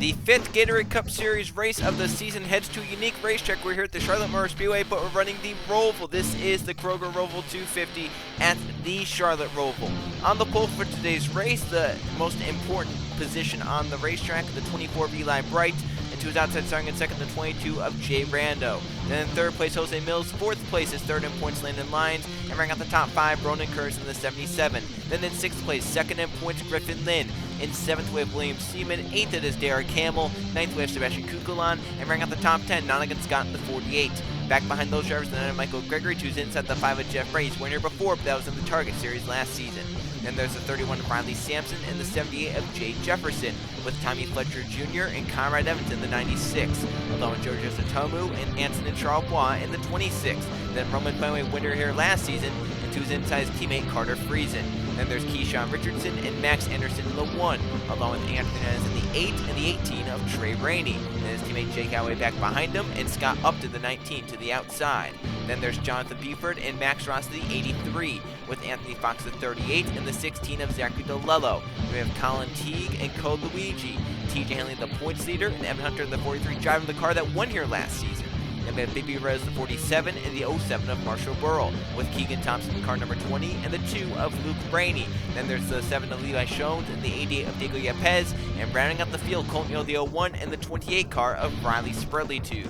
The 5th Gatorade Cup Series race of the season heads to a unique racetrack. We're here at the Charlotte Motor Speedway, but we're running the Roval. This is the Kroger Roval 250 at the Charlotte Roval. On the pole for today's race, the most important position on the racetrack, the 24 of Eli Bright, and to his outside starting in second, the 22 of Jay Rando. Then in third place, Jose Mills. Fourth place is third in points, Landon Lyons. And rounding out the top 5, Ronan Curtis in the 77. Then in sixth place, second in points, Griffin Lynn. In seventh, we have William Seaman. Eighth, it is Derek Hamill. Ninth, we have Sebastian Kukulan. And rounding out the top 10, Nonigan Scott in the 48. Back behind those drivers, then Michael Gregory, who's inside the 5 of Jeff Ray. He's won here before, but that was in the Target Series last season. Then there's the 31 of Riley Sampson and the 78 of Jay Jefferson, with Tommy Fletcher Jr. and Conrad Evans in the 96, along with George Satomu and Anson and Charles Bois in the 26. Then Roman Fenway winner here last season, and to his inside teammate Carter Friesen. Then there's Keyshawn Richardson and Max Anderson in the 1, along with Anthony Hernandez in the 8 and the 18 of Trey Rainey. And his teammate Jake Alloway back behind him, and Scott up to the 19 to the outside. Then there's Jonathan Buford and Max Ross the 83, with Anthony Fox the 38 and the 16 of Zachary DeLello. We have Colin Teague and Code Luigi. TJ Henley the points leader, and Evan Hunter the 43 driving the car that won here last season. And we have Baby Rez the 47 and the 07 of Marshall Burrell, with Keegan Thompson car number 20 and the 2 of Luke Rainey. Then there's the 7 of Levi Shones and the 88 of Diego Yepes, and rounding out the field, Colton Hill the 01 and the 28 car of Riley Spreadley-Tube.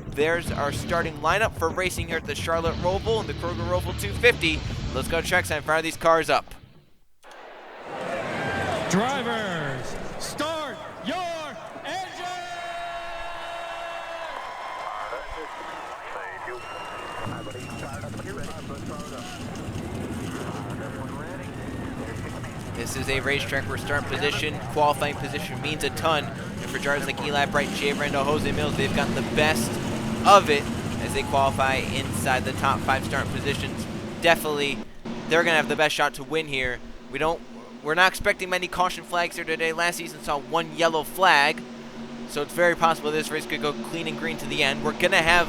There's our starting lineup for racing here at the Charlotte Roval and the Kroger Roval 250. Let's go to trackside and fire these cars up. Drivers, start your engine! This is a racetrack where start position, qualifying position means a ton. And for drivers like Eli Bright, Jay Rando, Jose Mills, they've gotten the best of it as they qualify inside the top 5 start positions. Definitely, they're going to have the best shot to win here. We're not expecting many caution flags here today. Last season saw 1 yellow flag, so it's very possible this race could go clean and green to the end. We're going to have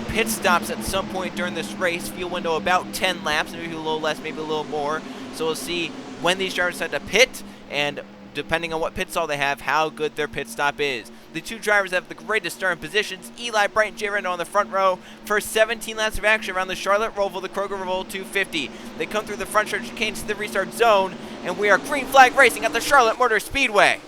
pit stops at some point during this race. Field window about 10 laps, maybe a little less, maybe a little more. So we'll see when these drivers decide to pit, and depending on what pit stall they have, how good their pit stop is. The 2 drivers have the greatest starting positions. Eli Bright and Jay Rando on the front row for 17 laps of action around the Charlotte Roval, the Kroger Roval 250. They come through the front stretch chicane to the restart zone, and we are green flag racing at the Charlotte Motor Speedway.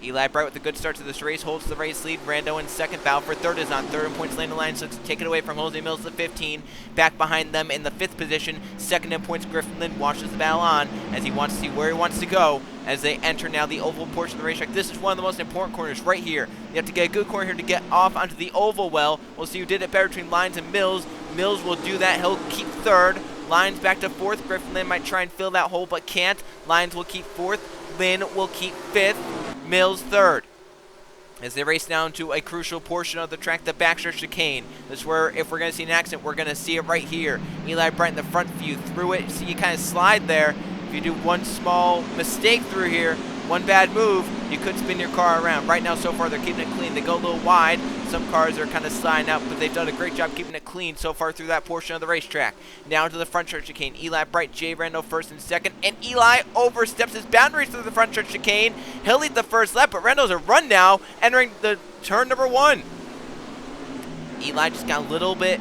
Eli Bright with a good start to this race holds the race lead. Rando in second. Battle for third is on. Third in points, Landon Lyons looks to take it away from Jose Mills, the 15. Back behind them in the 5th position. Second in points, Griffin Lynn watches the battle on as he wants to see where he wants to go as they enter now the oval portion of the racetrack. This is one of the most important corners right here. You have to get a good corner here to get off onto the oval well. We'll see who did it better between Lyons and Mills. Mills will do that. He'll keep third. Lyons back to 4th. Griffin Lynn might try and fill that hole but can't. Lyons will keep 4th. Lynn will keep 5th. Mills 3rd. As they race down to a crucial portion of the track, the backstretch chicane. This is where, if we're going to see an accident, we're going to see it right here. Eli Bright in the front view through it. See, you kind of slide there. If you do one small mistake through here, one bad move, you could spin your car around. Right now, so far, they're keeping it clean. They go a little wide. Some cars are kind of sliding out, but they've done a great job keeping it clean so far through that portion of the racetrack. Now to the front stretch chicane. Eli Bright, Jay Rando first and second, and Eli oversteps his boundaries through the front stretch chicane. He'll lead the first lap, but Rando's a run now, entering the turn number 1. Eli just got a little bit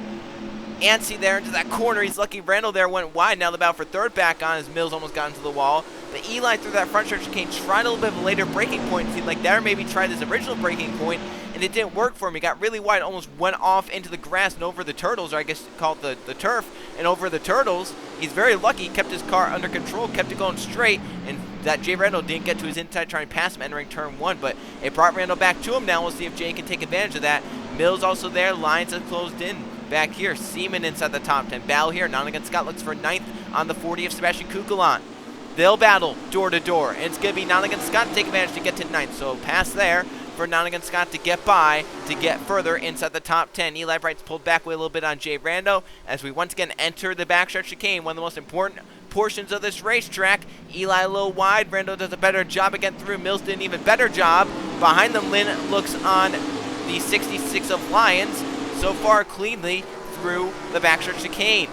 antsy there into that corner. He's lucky Randall there went wide. Now the battle for third back on as Mills almost got into the wall. But Eli through that front stretch chicane tried a little bit of a later braking point. It seemed like there maybe tried his original braking point, and it didn't work for him. He got really wide, almost went off into the grass and over the turtles, or I guess call it the turf, and over the turtles. He's very lucky. He kept his car under control, kept it going straight, and that Jay Randall didn't get to his inside trying to pass him entering turn 1, but it brought Randall back to him. Now we'll see if Jay can take advantage of that. Mills also there. Lyons have closed in. Back here, Seaman inside the top 10. Battle here. Nonigan Scott looks for 9th on the 40 of Sebastian Kukulan. They'll battle door to door, and it's going to be Nonigan Scott to take advantage to get to 9th. So pass there for Nonigan Scott to get by, to get further inside the top 10. Eli Bright's pulled back a little bit on Jay Rando as we once again enter the backstretch chicane, one of the most important portions of this racetrack. Eli a little wide. Randall does a better job of getting through. Mills did an even better job. Behind them, Lynn looks on the 66 of Lions. So far, cleanly through the backstretch chicane.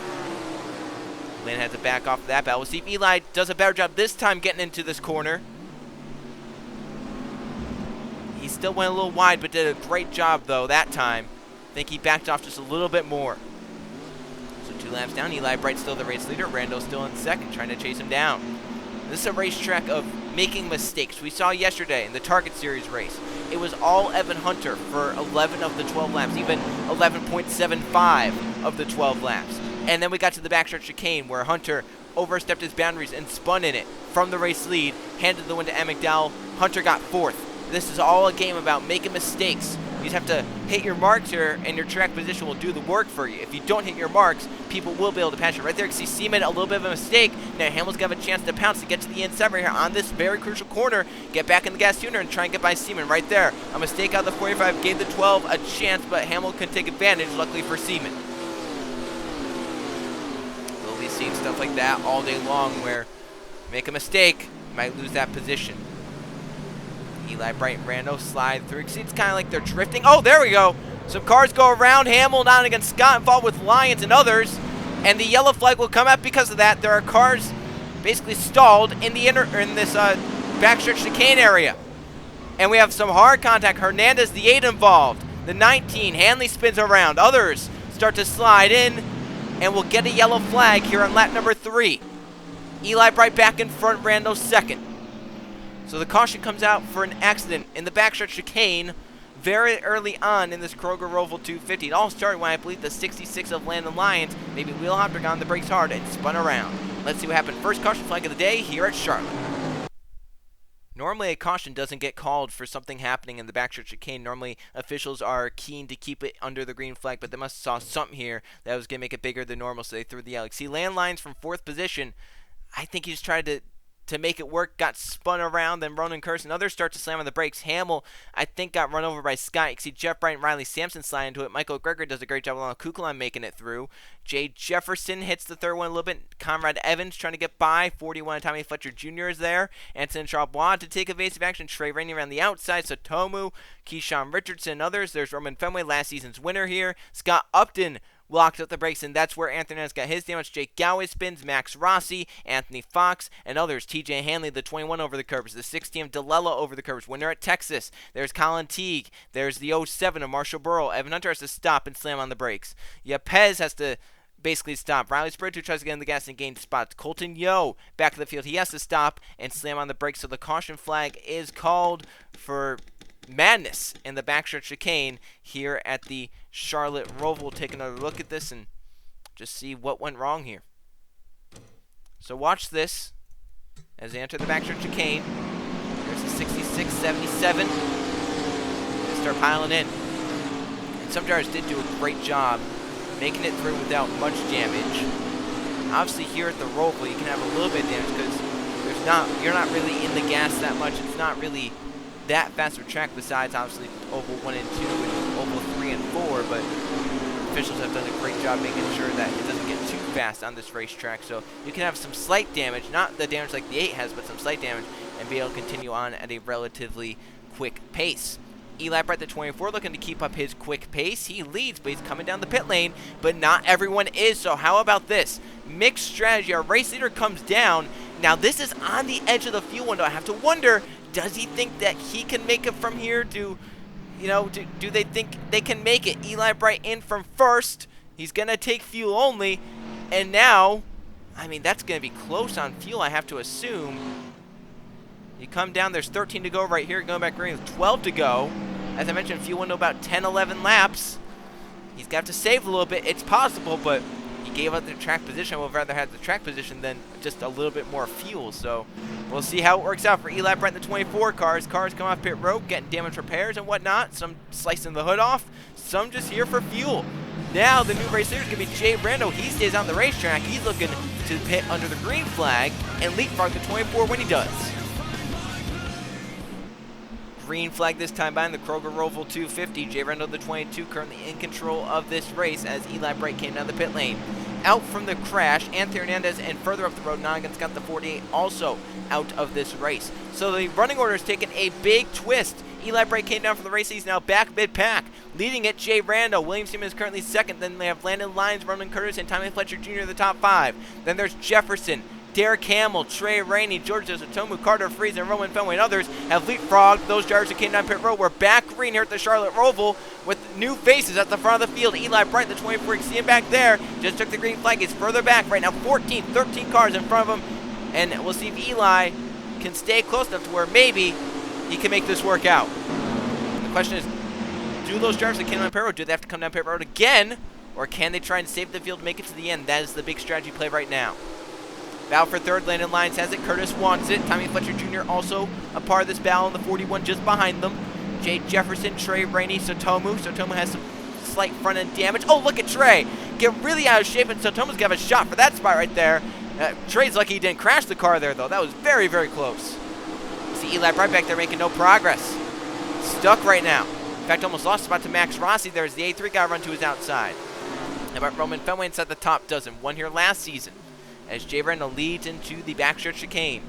Lynn had to back off of that battle. We'll see if Eli does a better job this time getting into this corner. He still went a little wide, but did a great job, though, that time. I think he backed off just a little bit more. So 2 laps down, Eli Bright still the race leader. Randall still in second, trying to chase him down. This is a racetrack of making mistakes. We saw yesterday in the Target Series race. It was all Evan Hunter for 11 of the 12 laps, even 11.75 of the 12 laps. And then we got to the backstretch chicane where Hunter overstepped his boundaries and spun in it from the race lead, handed the win to Ed McDowell. Hunter got 4th. This is all a game about making mistakes. You just have to hit your marks here, and your track position will do the work for you. If you don't hit your marks, people will be able to pass you. Right there, you can see Seaman, a little bit of a mistake. Now Hamill's going to have a chance to pounce to get to the inside right here on this very crucial corner. Get back in the gas tuner and try and get by Seaman right there. A mistake out of the 45 gave the 12 a chance, but Hamill couldn't take advantage, luckily for Seaman. We'll be seeing stuff like that all day long where you make a mistake, you might lose that position. Eli Bright and Rando slide through. See, it's kind of like they're drifting. Oh, there we go. Some cars go around. Hamill down against Scott involved with Lyons and others. And the yellow flag will come out because of that. There are cars basically stalled in the this backstretch chicane area. And we have some hard contact. Hernandez, the 8 involved. The 19. Hanley spins around. Others start to slide in. And we'll get a yellow flag here on lap number 3. Eli Bright back in front. Rando second. So the caution comes out for an accident in the backstretch chicane very early on in this Kroger Roval 250. It all started when I believe the 66 of Landon Lyons maybe wheel hopped or got on the brakes hard and spun around. Let's see what happened. First caution flag of the day here at Charlotte. Normally a caution doesn't get called for something happening in the backstretch chicane. Normally officials are keen to keep it under the green flag, but they must have saw something here that was going to make it bigger than normal, so they threw the yellow. See, Landon Lyons from 4th position. I think he just tried to make it work, got spun around, then Ronan Curse and others start to slam on the brakes. Hamill, I think, got run over by Scott. You can see Jeff Bryant and Riley Sampson slide into it. Michael Greger does a great job along Kukulon making it through. Jay Jefferson hits the third one a little bit. Conrad Evans trying to get by. 41, Tommy Fletcher Jr. is there. Anson Charbois to take evasive action. Trey Rainey around the outside. Satomu, Keyshawn Richardson and others. There's Roman Fenway, last season's winner here. Scott Upton locked up the brakes, and that's where Anthony has got his damage. Jake Galway spins, Max Rossi, Anthony Fox, and others. TJ Hanley, the 21 over the curbs, the 16 of DeLella over the curbs, winner at Texas. There's Colin Teague. There's the 07 of Marshall Burrow. Evan Hunter has to stop and slam on the brakes. Pez has to basically stop. Riley Spiritu tries to get in the gas and gain spots. Colton Yo back to the field. He has to stop and slam on the brakes, so the caution flag is called for madness in the backstretch chicane here at the Charlotte Roval. We'll take another look at this and just see what went wrong here. So watch this as they enter the backstretch chicane. There's the 66, 77. They start piling in. And some drivers did do a great job making it through without much damage. Obviously here at the Roval you can have a little bit of damage because you're not really in the gas that much. It's not really that fast of a track besides obviously Oval 1 and 2 and Oval 3 and 4, but officials have done a great job making sure that it doesn't get too fast on this racetrack. So you can have some slight damage, not the damage like the 8 has, but some slight damage, and be able to continue on at a relatively quick pace. Eli Bright, the 24, looking to keep up his quick pace. He leads, but he's coming down the pit lane, but not everyone is. So how about this? Mixed strategy. Our race leader comes down. Now this is on the edge of the fuel window. I have to wonder, does he think that he can make it from here? Do they think they can make it? Eli Bright in from first. He's going to take fuel only. And now, I mean, that's going to be close on fuel, I have to assume. You come down, there's 13 to go right here. Going back green with 12 to go. As I mentioned, fuel window about 10, 11 laps. He's got to save a little bit. It's possible, but he gave up the track position. I would rather have the track position than just a little bit more fuel. So we'll see how it works out for Eli Brent, the 24 cars. Cars come off pit road, getting damage repairs and whatnot. Some slicing the hood off, some just here for fuel. Now the new race leader is going to be Jay Brando. He stays on the racetrack. He's looking to pit under the green flag and leapfrog the 24 when he does. Green flag this time behind the Kroger Roval 250. Jay Brando, the 22, currently in control of this race as Eli Bright came down the pit lane. out from the crash. Anthony Hernandez and further up the road, Noggin's got the 48 also out of this race. So the running order has taken a big twist. Eli Bright came down for the race. He's now back mid-pack. Leading it, Jay Rando. William Seaman is currently second. Then they have Landon Lyons, Ronan Curtis, and Tommy Fletcher Jr. in the top 5. Then there's Jefferson, Derek Hamill, Trey Rainey, George Otomu, Carter Freeze, and Roman Fenway and others have leapfrogged those drivers who came down pit road. We're back green here at the Charlotte Roval with new faces at the front of the field. Eli Bright, the 24, you see him back there, just took the green flag. He's further back right now, 13 cars in front of him. And we'll see if Eli can stay close enough to where maybe he can make this work out. The question is, do those drivers that came down pit road, do they have to come down pit road again? Or can they try and save the field to make it to the end? That is the big strategy play right now. Battle for third, Landon Lyons has it, Curtis wants it. Tommy Fletcher Jr. also a part of this battle in the 41 just behind them. Jay Jefferson, Trey Rainey, Sotomu. Sotomu has some slight front end damage. Oh, look at Trey. Get really out of shape, and Sotomu's got a shot for that spot right there. Trey's lucky he didn't crash the car there, though. That was very, very close. See Eli Bright back there making no progress. Stuck right now. In fact, almost lost spot to Max Rossi. There's the A3 guy run to his outside. How about Roman Fenway inside the top dozen? Won here last season as Jay Randall leads into the backstretch chicane.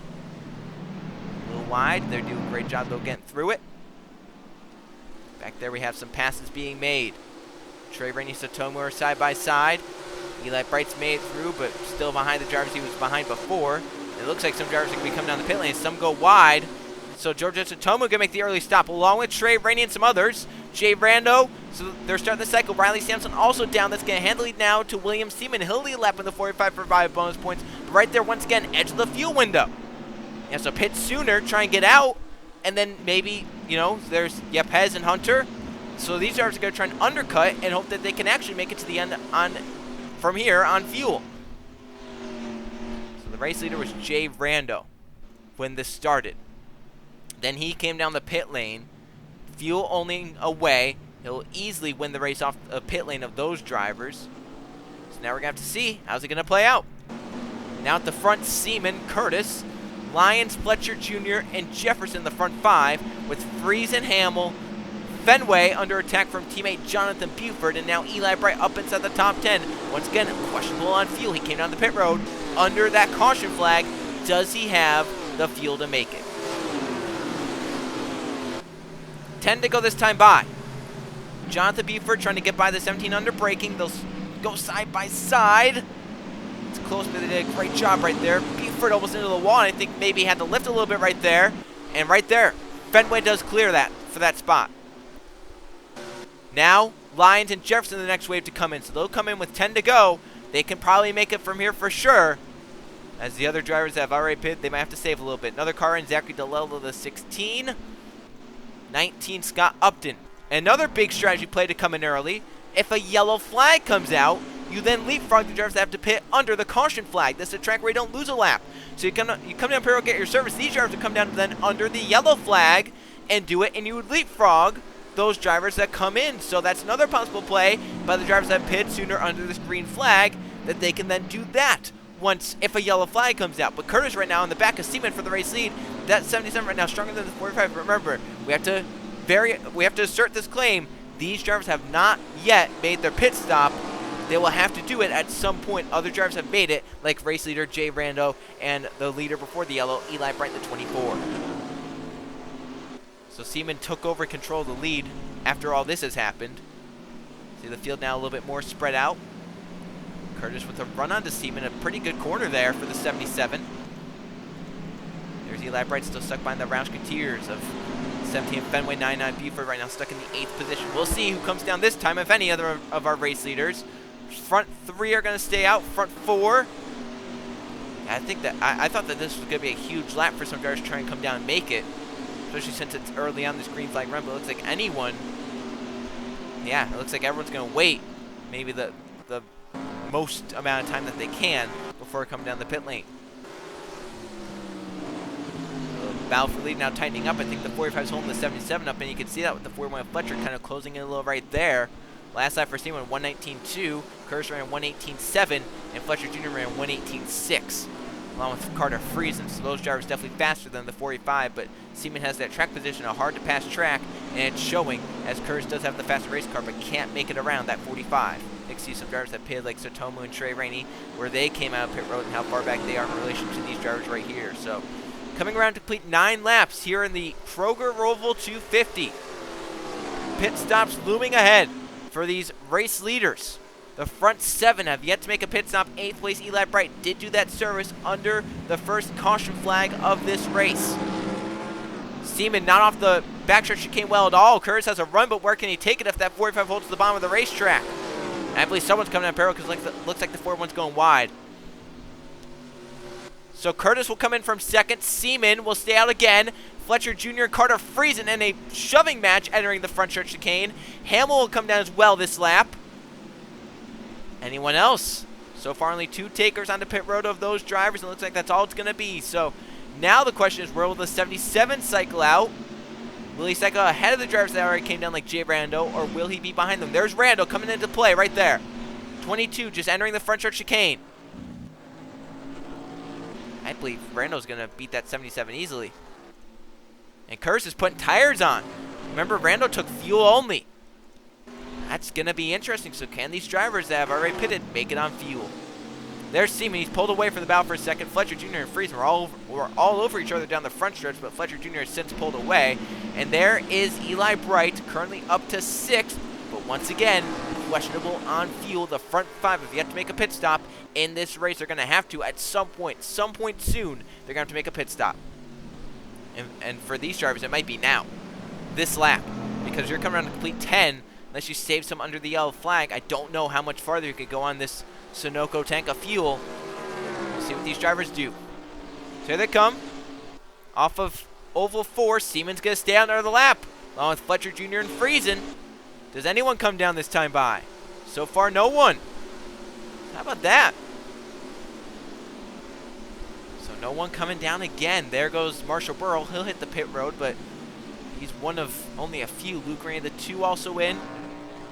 A little wide. They're doing a great job, though, getting through it. Back there we have some passes being made. Trey Rainey, Sotomu are side by side. Eli Bright's made it through, but still behind the drivers he was behind before. It looks like some drivers are going to be coming down the pit lane. Some go wide. So Georgia Sotomu going to make the early stop, along with Trey Rainey and some others. Jay Rando, so they're starting the cycle. Riley Sampson also down. That's going to hand the lead now to William Seaman. He'll lead a lap in the 45 for 5 bonus points. But right there, once again, edge of the fuel window. Yeah, so pit sooner, try and get out. And then maybe, you know, there's Yepez and Hunter. So these drivers are going to try and undercut and hope that they can actually make it to the end from here on fuel. So the race leader was Jay Rando when this started. Then he came down the pit lane. Fuel only away. He'll easily win the race off the pit lane of those drivers. So now we're going to have to see how's it going to play out. Now at the front, Seaman, Curtis, Lyons, Fletcher Jr., and Jefferson the front 5 with Freeze and Hamill. Fenway under attack from teammate Jonathan Buford, and now Eli Bright up inside the top 10. Once again, questionable on fuel. He came down the pit road under that caution flag. Does he have the fuel to make it? 10 to go this time by. Jonathan Buford trying to get by the 17 under braking. They'll go side by side. It's close, but they did a great job right there. Buford almost into the wall, and I think maybe he had to lift a little bit right there. And right there, Fenway does clear that for that spot. Now, Lyons and Jefferson the next wave to come in. So they'll come in with 10 to go. They can probably make it from here for sure. As the other drivers that have already pitted, they might have to save a little bit. Another car in, Zachary DeLello, the 16. 19, Scott Upton. Another big strategy play to come in early. If a yellow flag comes out, you then leapfrog the drivers that have to pit under the caution flag. This is a track where you don't lose a lap. So you come down pit road, get your service. These drivers would come down then under the yellow flag and do it, and you would leapfrog those drivers that come in. So that's another possible play by the drivers that pit sooner under this green flag, that they can then do that if a yellow flag comes out. But Curtis right now in the back of Seaman for the race lead. That 77 right now stronger than the 45. Remember, we have to assert this claim. These drivers have not yet made their pit stop. They will have to do it at some point. Other drivers have made it, like race leader Jay Rando and the leader before the yellow, Eli Bright, the 24. So Seaman took over control of the lead after all this has happened. See the field now a little bit more spread out. Curtis with a run onto Seaman, a pretty good corner there for the 77. There's Eli Bright still stuck behind the Roush-Coutiers of 17 Fenway, 99 Buford right now stuck in the 8th position. We'll see who comes down this time, if any other of our race leaders. Front 3 are going to stay out. Front 4. I think that I thought that this was going to be a huge lap for some drivers to try and come down and make it, especially since it's early on this green flag run. But it looks like anyone, yeah, it looks like everyone's going to wait maybe the most amount of time that they can before coming down the pit lane. Battle for lead now tightening up. I think the 45 is holding the 77 up, and you can see that with the 41 Fletcher kind of closing in a little right there. Last lap for Seaman 119.2, Curtis ran 118.7, and Fletcher Jr. ran 118.6. along with Carter Friesen. So those drivers definitely faster than the 45, but Seaman has that track position, a hard-to-pass track, and it's showing as Kurz does have the faster race car, but can't make it around that 45. You can see some drivers that pitted like Sotomu and Trey Rainey, where they came out of pit road and how far back they are in relation to these drivers right here. So coming around to complete 9 laps here in the Kroger Roval 250. Pit stops looming ahead for these race leaders. The front 7 have yet to make a pit stop. 8th place Eli Bright did do that service under the first caution flag of this race. Seaman not off the backstretch chicane well at all. Curtis has a run, but where can he take it if that 45 holds to the bottom of the racetrack? And I believe someone's coming down parallel because looks like the 41's going wide. So Curtis will come in from second. Seaman will stay out again. Fletcher Jr. and Carter Friesen in a shoving match entering the front stretch chicane. Hamill will come down as well this lap. Anyone else? So far only 2 takers on the pit road of those drivers, and it looks like that's all it's going to be. So now the question is, where will the 77 cycle out? Will he cycle ahead of the drivers that already came down like Jay Rando, or will he be behind them? There's Rando coming into play right there. 22 just entering the front stretch chicane. I believe Rando's going to beat that 77 easily. And Kurz is putting tires on. Remember, Rando took fuel only. That's going to be interesting. So can these drivers that have already pitted make it on fuel? There's Seaman. He's pulled away from the bow for a second. Fletcher Jr. and Friesen were all over each other down the front stretch, but Fletcher Jr. has since pulled away. And there is Eli Bright, currently up to 6th, but once again, questionable on fuel. The front 5 have yet to make a pit stop in this race. They're going to have to at some point soon, they're going to have to make a pit stop. And for these drivers, it might be now, this lap, because you're coming around to complete 10. Unless you save some under the yellow flag, I don't know how much farther you could go on this Sunoco tank of fuel. We'll see what these drivers do. So here they come. Off of Oval 4, Seaman's going to stay out under the lap, along with Fletcher Jr. and Friesen. Does anyone come down this time by? So far, no one. How about that? So no one coming down again. There goes Marshall Burrow. He'll hit the pit road, but he's one of only a few. Luke Rainey, the 2 also in.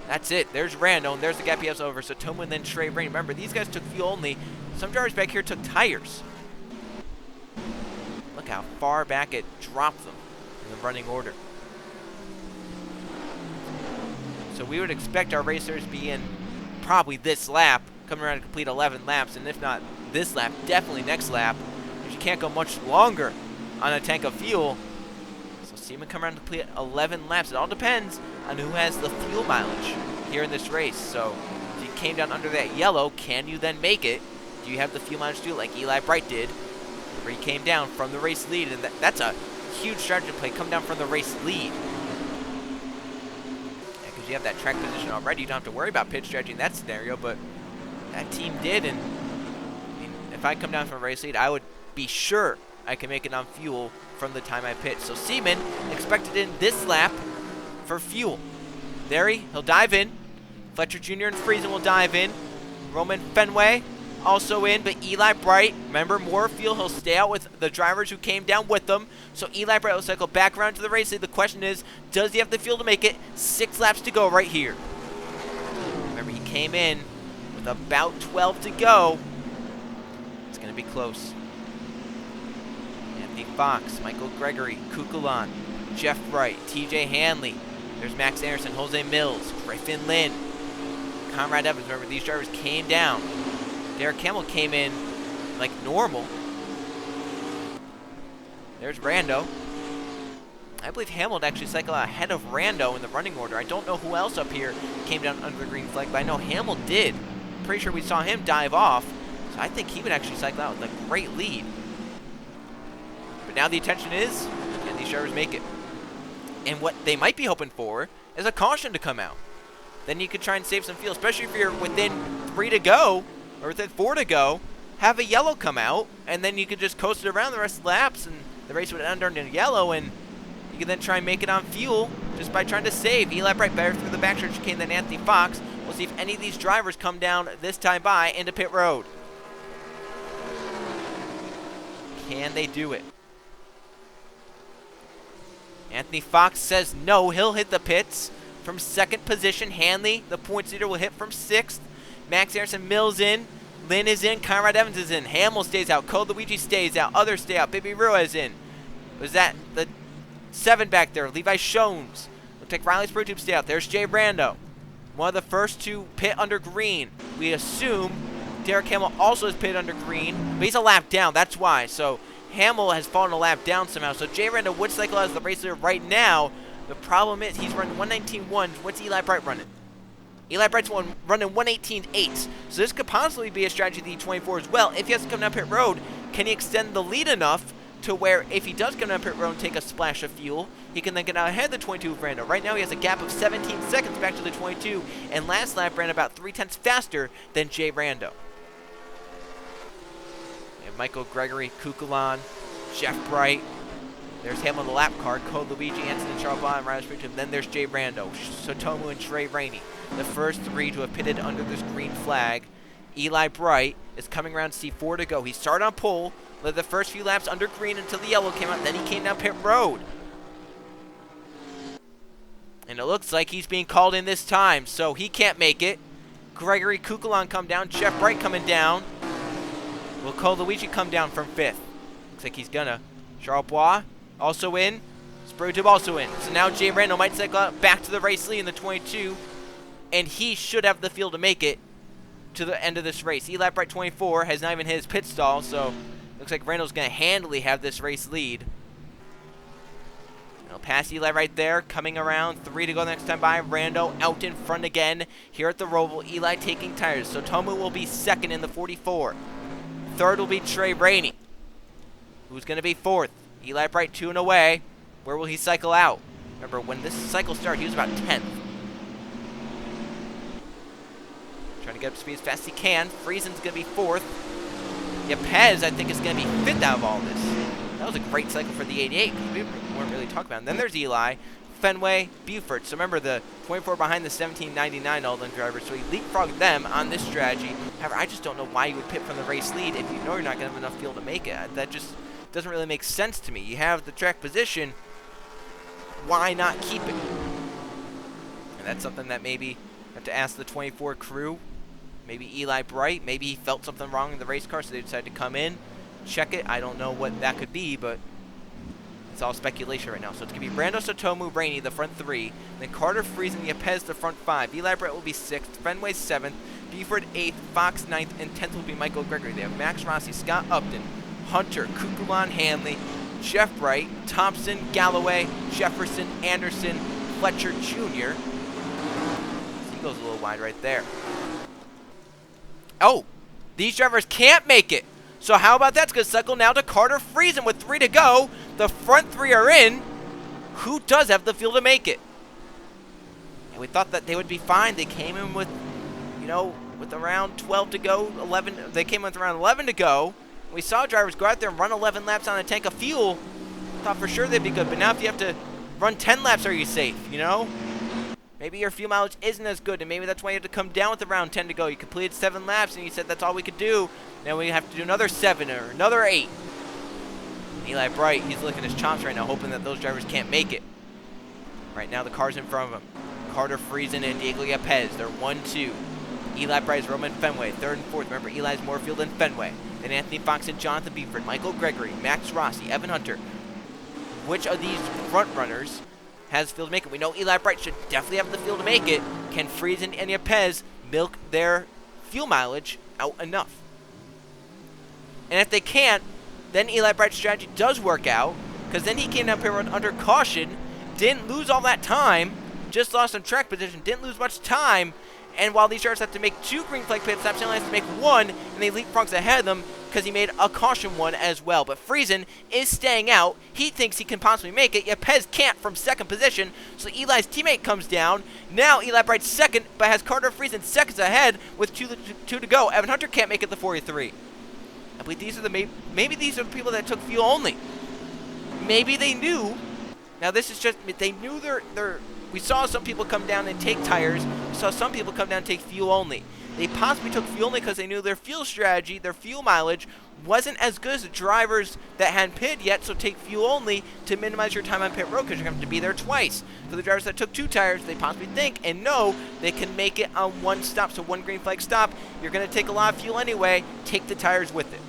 That's it. There's Rando, and there's the gap he has over. So Tomo and then Trey Rainey. Remember, these guys took fuel only. Some drivers back here took tires. Look how far back it dropped them in the running order. So we would expect our racers to be in probably this lap, coming around to complete 11 laps, and if not this lap, definitely next lap. If you can't go much longer on a tank of fuel. So Seaman come around to complete 11 laps. It all depends on who has the fuel mileage here in this race. So if you came down under that yellow, can you then make it? Do you have the fuel mileage to do it like Eli Bright did, where he came down from the race lead? And that's a huge strategy play, come down from the race lead. You have that track position already. You don't have to worry about pit strategy in that scenario, but that team did, and I mean, if I come down from a race lead, I would be sure I can make it on fuel from the time I pit. So Seaman expected in this lap for fuel. There he'll dive in. Fletcher Jr. and Friesen will dive in. Roman Fenway also in, but Eli Bright, remember, more fuel. He'll stay out with the drivers who came down with them. So Eli Bright will cycle back around to the race lead. The question is, does he have the fuel to make it? 6 laps to go right here. Remember, he came in with about 12 to go. It's going to be close. Anthony Fox, Michael Gregory, Kukulon, Jeff Wright, TJ Hanley. There's Max Anderson, Jose Mills, Griffin Lynn, Conrad Evans. Remember, these drivers came down. Derek Campbell came in like normal. There's Rando. I believe Hamill actually cycled ahead of Rando in the running order. I don't know who else up here came down under the green flag, but I know Hamill did. Pretty sure we saw him dive off. So I think he would actually cycle out with a great lead. But now the attention is, can these drivers make it? And what they might be hoping for is a caution to come out. Then you could try and save some fuel, especially if you're within 3 to go, or within 4 to go, have a yellow come out, and then you could just coast it around the rest of the laps, and the race would end under yellow, and you could then try and make it on fuel just by trying to save. Eli Bright better through the backstretch chicane than Anthony Fox. We'll see if any of these drivers come down this time by into pit road. Can they do it? Anthony Fox says no. He'll hit the pits from 2nd position. Hanley, the points leader, will hit from 6th. Max Anderson Mills in. Lynn is in. Conrad Evans is in. Hamill stays out. Code Luigi stays out. Others stay out. Baby Rua is in. Was that the 7 back there? Levi Shones. Looks like Riley Sprutube stay out. There's Jay Brando. One of the first to pit under green. We assume Derek Hamill also is pitted under green, but he's a lap down. That's why. So Hamill has fallen a lap down somehow. So Jay Brando would cycle as the race leader right now. The problem is he's running 119.1. What's Eli Bright running? Eli Bright's running 118.8. So this could possibly be a strategy of the E24 as well. If he has to come down pit road, can he extend the lead enough to where if he does come down pit road and take a splash of fuel, he can then get out ahead of the 22 of Brando. Right now he has a gap of 17 seconds back to the 22, and last lap Brando about 3/10 faster than Jay Brando. We have Michael Gregory, Kukulon, Jeff Bright. There's him on the lap card, Code Luigi, Anson, and Charles Bond, Riley Sprutube. Then there's Jay Brando, Sotomu, and Trey Rainey. The first 3 to have pitted under this green flag. Eli Bright is coming around C4 to go. He started on pole, led the first few laps under green until the yellow came out. Then he came down pit road. And it looks like he's being called in this time, so he can't make it. Gregory Kukulon come down. Jeff Bright coming down. Will Code Luigi come down from 5th? Looks like he's gonna. Charles Bois also in. Sprutube also in. So now Jay Brando might cycle out back to the race lead in the 22. And he should have the field to make it to the end of this race. Eli Bright 24 has not even hit his pit stall, so looks like Brando's going to handily have this race lead. He'll pass Eli right there, coming around. 3 to go the next time by. Brando out in front again here at the Roval. Eli taking tires. So Tomu will be 2nd in the 44. 3rd will be Trey Rainey, who's going to be 4th. Eli Bright 2 and away. Where will he cycle out? Remember, when this cycle started, he was about 10th. Trying to get up to speed as fast as he can. Friesen's going to be 4th. Yepez, I think, is going to be 5th out of all this. That was a great cycle for the 88 because we weren't really talking about it. And then there's Eli, Fenway, Buford. So remember, the 24 behind the 1799 Alden drivers. So he leapfrogged them on this strategy. However, I just don't know why you would pit from the race lead if you know you're not going to have enough fuel to make it. That just doesn't really make sense to me. You have the track position. Why not keep it? And that's something that maybe I have to ask the 24 crew. Maybe Eli Bright. Maybe he felt something wrong in the race car, so they decided to come in, check it. I don't know what that could be, but it's all speculation right now. So it's going to be Brando, Sotomu, Rainey, the front 3. Then Carter, Friesen, Yepez, the front 5. Eli Bright will be 6th. Fenway 7th. Buford 8th. Fox 9th. And 10th will be Michael Gregory. They have Max Rossi, Scott Upton, Hunter, Kukulon, Hanley, Jeff Bright, Thompson, Galloway, Jefferson, Anderson, Fletcher Jr. He goes a little wide right there. Oh, these drivers can't make it. So how about that's going to cycle now to Carter Friesen with 3 to go. The front 3 are in. Who does have the field to make it? And we thought that they would be fine. They came in with, with around 12 to go, 11. They came in with around 11 to go. We saw drivers go out there and run 11 laps on a tank of fuel. Thought for sure they'd be good. But now if you have to run 10 laps, are you safe, Maybe your fuel mileage isn't as good, and maybe that's why you have to come down with around 10 to go. You completed 7 laps, and you said that's all we could do. Now we have to do another 7 or another 8. Eli Bright, he's licking his chops right now, hoping that those drivers can't make it. Right now, the car's in front of him. Carter Friesen and Diego Yepez. They're 1-2. Eli Bright's Roman Fenway, 3rd and 4th. Remember, Eli's more field than Fenway. Then Anthony Fox and Jonathan Buford, Michael Gregory, Max Rossi, Evan Hunter. Which of these front runners has field to make it? We know Eli Bright should definitely have the field to make it. Can Friesen and Yepez milk their fuel mileage out enough? And if they can't, then Eli Bright's strategy does work out, because then he came down here under caution, didn't lose all that time, just lost some track position, didn't lose much time, and while these drivers have to make 2 green flag pit stops, he only has to make 1, and they leapfrogs ahead of them because he made a caution one as well. But Friesen is staying out. He thinks he can possibly make it. Yepez can't from 2nd position, so Eli's teammate comes down. Now Eli Bright's 2nd, but has Carter Friesen 2nds ahead with 2 to go. Evan Hunter can't make it the 43. I believe these are maybe these are the people that took fuel only. Maybe they knew. Now this is just, they knew we saw some people come down and take tires. We saw some people come down and take fuel only. They possibly took fuel only because they knew their fuel strategy, their fuel mileage, wasn't as good as the drivers that hadn't pitted yet, so take fuel only to minimize your time on pit road because you're going to have to be there twice. For the drivers that took 2 tires, they possibly think and know they can make it on 1 stop, so 1 green flag stop. You're going to take a lot of fuel anyway. Take the tires with it.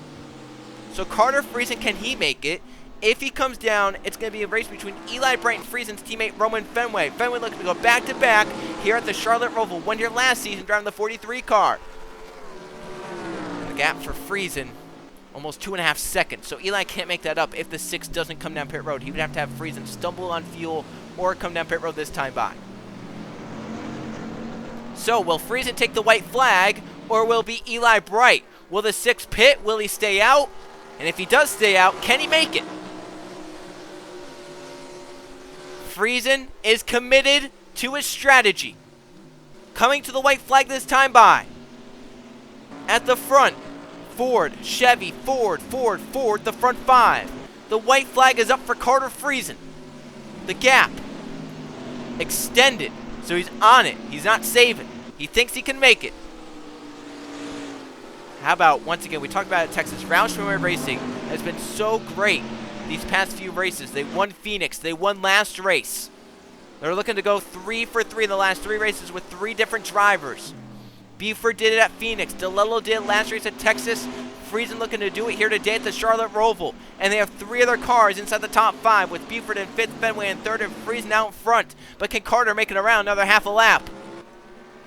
So Carter Friesen, can he make it? If he comes down, it's going to be a race between Eli Bright and Friesen's teammate Roman Fenway. Fenway looking to go back-to-back here at the Charlotte Roval. Won here last season driving the 43 car. The gap for Friesen, almost 2.5 seconds. So Eli can't make that up if the 6 doesn't come down pit road. He would have to have Friesen stumble on fuel or come down pit road this time by. So will Friesen take the white flag or will it be Eli Bright? Will the 6 pit? Will he stay out? And if he does stay out, can he make it? Friesen is committed to his strategy. Coming to the white flag this time by. At the front, Ford, Chevy, Ford, the front 5. The white flag is up for Carter Friesen. The gap extended, so he's on it. He's not saving. He thinks he can make it. How about, once again, we talked about it at Texas, Roush Fenway Racing has been so great these past few races. They won Phoenix. They won last race. They're looking to go 3 for 3 in the last 3 races with 3 different drivers. Buford did it at Phoenix. DeLello did it last race at Texas. Friesen looking to do it here today at the Charlotte Roval. And they have 3 other cars inside the top 5 with Buford in 5th, Fenway in 3rd, and Friesen out in front. But can Carter make it around another half a lap?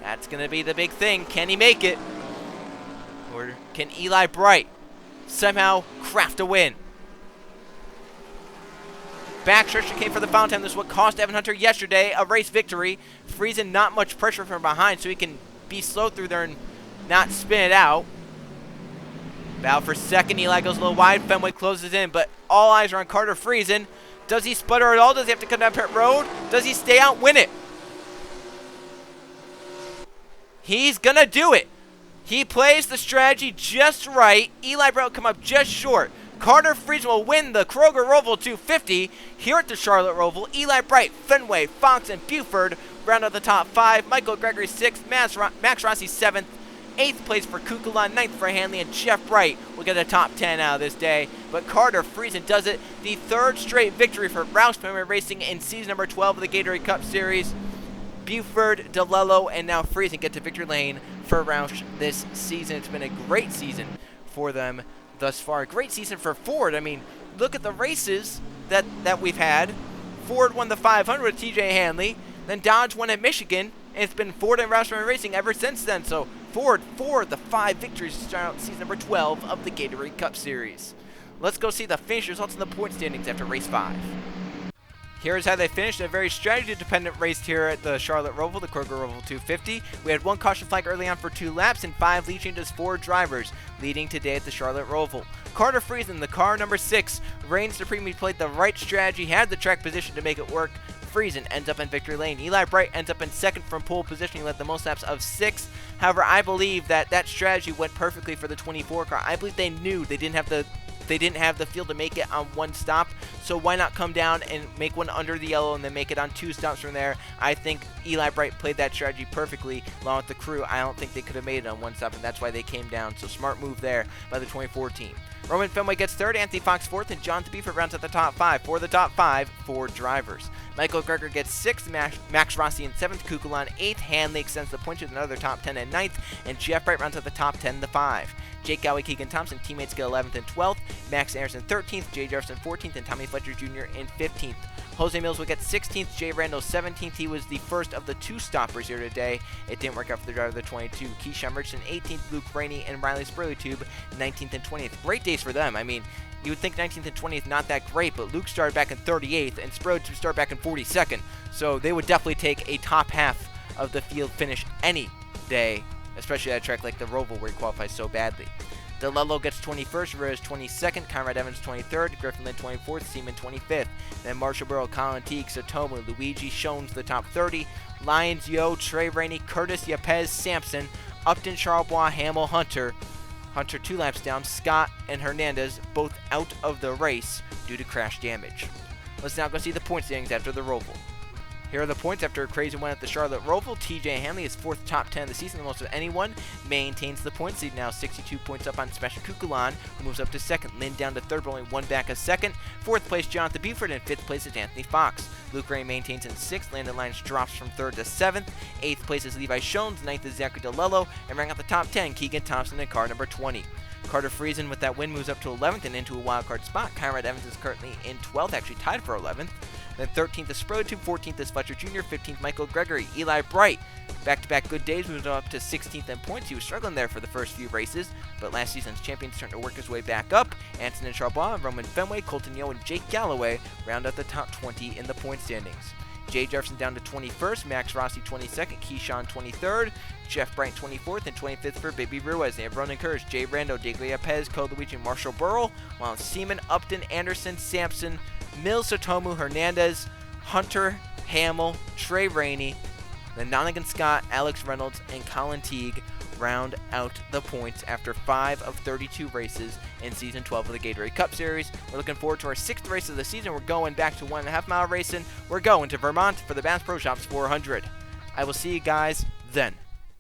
That's going to be the big thing. Can he make it? Or can Eli Bright somehow craft a win? Backstretch came for the fountain. This is what cost Evan Hunter yesterday a race victory. Friesen not much pressure from behind, so he can be slow through there and not spin it out. Battle for second. Eli goes a little wide. Fenway closes in, but all eyes are on Carter Friesen. Does he sputter at all? Does he have to come down pit road? Does he stay out, win it? He's going to do it. He plays the strategy just right. Eli Bright will come up just short. Carter Friesen will win the Kroger Roval 250 here at the Charlotte Roval. Eli Bright, Fenway, Fox, and Buford round out the top 5. Michael Gregory 6th, Max Rossi 7th, 8th place for Kukula, 9th for Hanley, and Jeff Bright will get a top 10 out of this day. But Carter Friesen does it. The 3rd straight victory for Roush Fenway Racing in season number 12 of the Gatorade Cup Series. Buford, DeLello, and now Friesen get to victory lane for Roush this season. It's been a great season for them thus far. A great season for Ford. I mean, look at the races that we've had. Ford won the 500 with TJ Hanley. Then Dodge won at Michigan. And it's been Ford and Roush Fenway Racing ever since then. So Ford for the 5 victories to start out season number 12 of the Gatorade Cup Series. Let's go see the finish results in the point standings after race 5. Here's how they finished a very strategy-dependent race here at the Charlotte Roval, the Kroger Roval 250. We had 1 caution flag early on for 2 laps and 5 lead changes for drivers, leading today at the Charlotte Roval. Carter Friesen, the car number 6, reigns supreme. He played the right strategy, had the track position to make it work. Friesen ends up in victory lane. Eli Bright ends up in 2nd from pole position. He led the most laps of 6. However, I believe that strategy went perfectly for the 24 car. I believe they knew they didn't have the field to make it on 1 stop, so why not come down and make one under the yellow and then make it on 2 stops from there? I think Eli Bright played that strategy perfectly along with the crew. I don't think they could have made it on 1 stop, and that's why they came down. So smart move there by the 24 team. Roman Fenway gets 3rd, Anthony Fox 4th, and John Buford rounds out the top 5. For the top 5, 4 drivers. Michael Greger gets 6th, Max Rossi in 7th, Kukulon 8th, Hanley extends the points with another top 10 and 9th, and Jeff Bright rounds out the top 10 to 5. Jake Gowie, Keegan Thompson, teammates get 11th and 12th, Max Anderson 13th, Jay Jefferson 14th, and Tommy Fletcher Jr. in 15th. Jose Mills will get 16th, Jay Randall 17th. He was the first of the 2 stoppers here today. It didn't work out for the driver of the 22. Keyshawn Richardson 18th, Luke Rainey and Riley Spurley-Tube 19th and 20th. Great days for them. I mean, you would think 19th and 20th not that great, but Luke started back in 38th and Spurley-Tube started back in 42nd. So they would definitely take a top half of the field finish any day, especially at a track like the Roval where he qualifies so badly. DeLello gets 21st, Rivera's 22nd, Conrad Evans 23rd, Griffin Lynn 24th, Seaman 25th. Then Marshall Burrow, Colin Teague, Satomu, Luigi Shones the top 30. Lyons, Yo, Trey Rainey, Curtis, Yepez, Sampson, Upton, Charlebois, Hamill, Hunter. Hunter 2 laps down. Scott and Hernandez both out of the race due to crash damage. Let's now go see the point standings after the Roval. Here are the points after a crazy win at the Charlotte Roval. TJ Hanley is 4th top 10 of the season, the most of anyone. Maintains the points lead now, 62 points up on Special Kukulan, who moves up to 2nd. Lynn down to 3rd, but only 1 back of 2nd. 4th place, Jonathan Buford, and 5th place is Anthony Fox. Luke Ray maintains in 6th. Landon Lyons drops from 3rd to 7th. 8th place is Levi Shones. 9th is Zachary DeLello. And rounding out the top 10, Keegan Thompson in car number 20. Carter Friesen with that win moves up to 11th and into a wild card spot. Conrad Evans is currently in 12th, actually tied for 11th. Then 13th is Sprotube, 14th is Fletcher Jr., 15th Michael Gregory. Eli Bright, back-to-back good days, moves up to 16th in points. He was struggling there for the first few races, but last season's champion is starting to work his way back up. Anson and Charbois, Roman Fenway, Colton Yo, and Jake Galloway round out the top 20 in the point standings. Jay Jefferson down to 21st, Max Rossi 22nd, Keyshawn 23rd, Jeff Bryant 24th, and 25th for Baby Ruiz. They have Ronan Kurz, Jay Rando, Deglia Pez, Cole Luigi, and Marshall Burrell, while Seaman, Upton, Anderson, Sampson, Mills, Sotomu, Hernandez, Hunter, Hamill, Trey Rainey, then Nonigan Scott, Alex Reynolds, and Colin Teague round out the points after 5 of 32 races in Season 12 of the Gatorade Cup Series. We're looking forward to our 6th race of the season. We're going back to 1.5 mile racing. We're going to Vermont for the Bass Pro Shops 400. I will see you guys then.